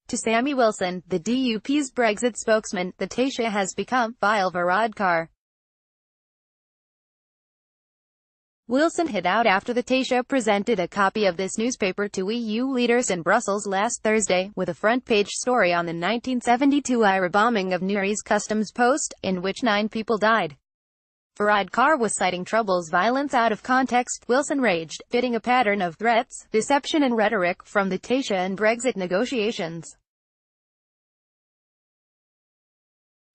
To Sammy Wilson, the DUP's Brexit spokesman, the Taoiseach has become vile Varadkar. Wilson hit out after the Taoiseach presented a copy of this newspaper to EU leaders in Brussels last Thursday, with a front-page story on the 1972 IRA bombing of Newry's customs post, in which 9 people died. Varadkar was citing Trouble's violence out of context. Wilson raged, fitting a pattern of threats, deception and rhetoric from the Taoiseach and Brexit negotiations.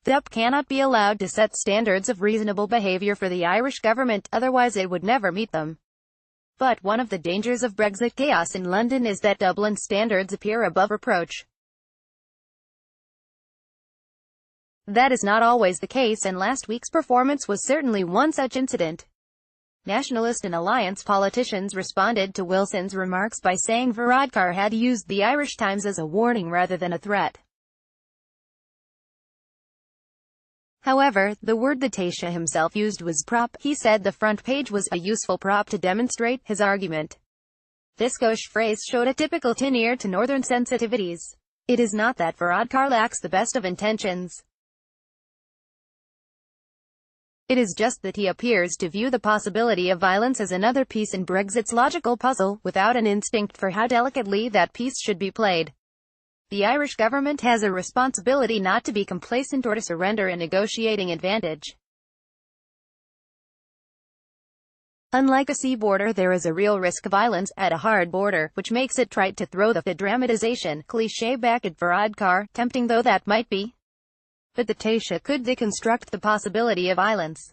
The DUP cannot be allowed to set standards of reasonable behaviour for the Irish government, otherwise it would never meet them. But one of the dangers of Brexit chaos in London is that Dublin standards appear above reproach. That is not always the case, and last week's performance was certainly one such incident. Nationalist and Alliance politicians responded to Wilson's remarks by saying Varadkar had used the Irish Times as a warning rather than a threat. However, the word the Taoiseach himself used was prop. He said the front page was a useful prop to demonstrate his argument. This gauche phrase showed a typical tin ear to northern sensitivities. It is not that Varadkar lacks the best of intentions. It is just that he appears to view the possibility of violence as another piece in Brexit's logical puzzle, without an instinct for how delicately that piece should be played. The Irish government has a responsibility not to be complacent or to surrender a negotiating advantage. Unlike a sea border, there is a real risk of violence at a hard border, which makes it trite to throw the dramatization cliché back at Varadkar, tempting though that might be. But the Taoiseach could deconstruct the possibility of violence.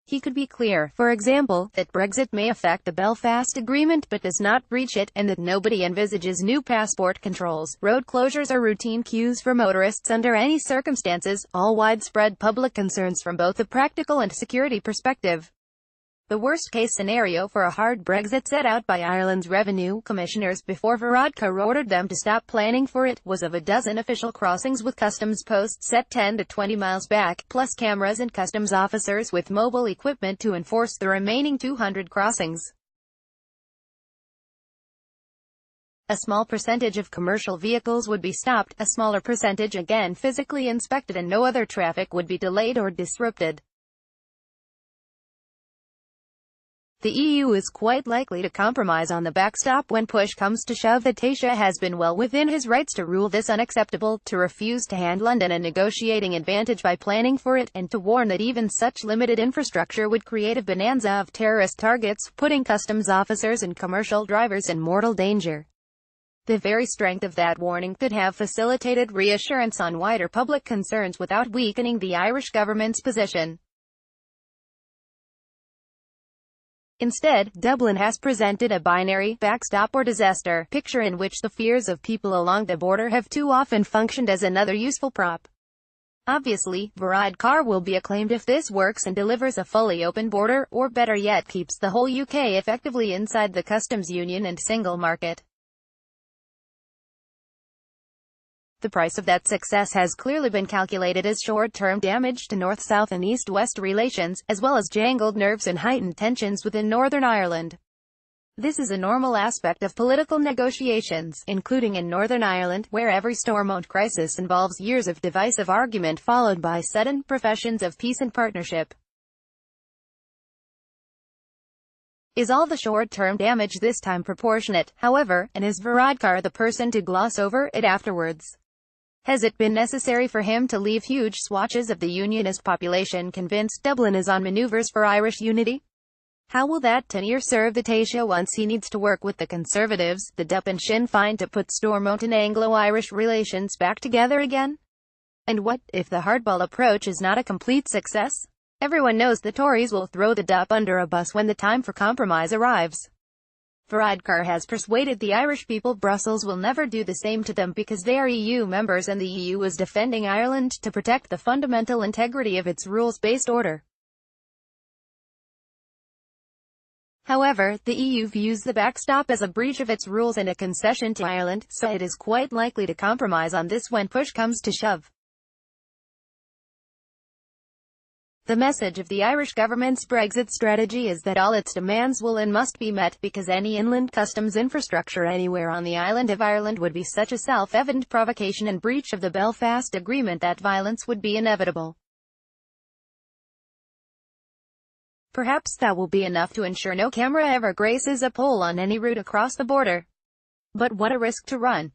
He could be clear, for example, that Brexit may affect the Belfast Agreement but does not breach it, and that nobody envisages new passport controls, road closures or routine queues for motorists under any circumstances, all widespread public concerns from both a practical and security perspective. The worst-case scenario for a hard Brexit set out by Ireland's revenue commissioners before Varadkar ordered them to stop planning for it, was of a dozen official crossings with customs posts set 10 to 20 miles back, plus cameras and customs officers with mobile equipment to enforce the remaining 200 crossings. A small percentage of commercial vehicles would be stopped, a smaller percentage again physically inspected, and no other traffic would be delayed or disrupted. The EU is quite likely to compromise on the backstop when push comes to shove. The Taoiseach has been well within his rights to rule this unacceptable, to refuse to hand London a negotiating advantage by planning for it, and to warn that even such limited infrastructure would create a bonanza of terrorist targets, putting customs officers and commercial drivers in mortal danger. The very strength of that warning could have facilitated reassurance on wider public concerns without weakening the Irish government's position. Instead, Dublin has presented a binary, backstop or disaster, picture in which the fears of people along the border have too often functioned as another useful prop. Obviously, Varadkar will be acclaimed if this works and delivers a fully open border, or better yet keeps the whole UK effectively inside the customs union and single market. The price of that success has clearly been calculated as short-term damage to North-South and East-West relations, as well as jangled nerves and heightened tensions within Northern Ireland. This is a normal aspect of political negotiations, including in Northern Ireland, where every Stormont crisis involves years of divisive argument followed by sudden professions of peace and partnership. Is all the short-term damage this time proportionate, however, and is Varadkar the person to gloss over it afterwards? Has it been necessary for him to leave huge swathes of the unionist population convinced Dublin is on manoeuvres for Irish unity? How will that tenure serve the Taoiseach once he needs to work with the Conservatives, the DUP and Sinn Féin to put Stormont and Anglo-Irish relations back together again? And what, if the hardball approach is not a complete success? Everyone knows the Tories will throw the DUP under a bus when the time for compromise arrives. Varadkar has persuaded the Irish people Brussels will never do the same to them because they are EU members and the EU is defending Ireland to protect the fundamental integrity of its rules-based order. However, the EU views the backstop as a breach of its rules and a concession to Ireland, so it is quite likely to compromise on this when push comes to shove. The message of the Irish government's Brexit strategy is that all its demands will and must be met, because any inland customs infrastructure anywhere on the island of Ireland would be such a self-evident provocation and breach of the Belfast Agreement that violence would be inevitable. Perhaps that will be enough to ensure no camera ever graces a pole on any route across the border. But what a risk to run.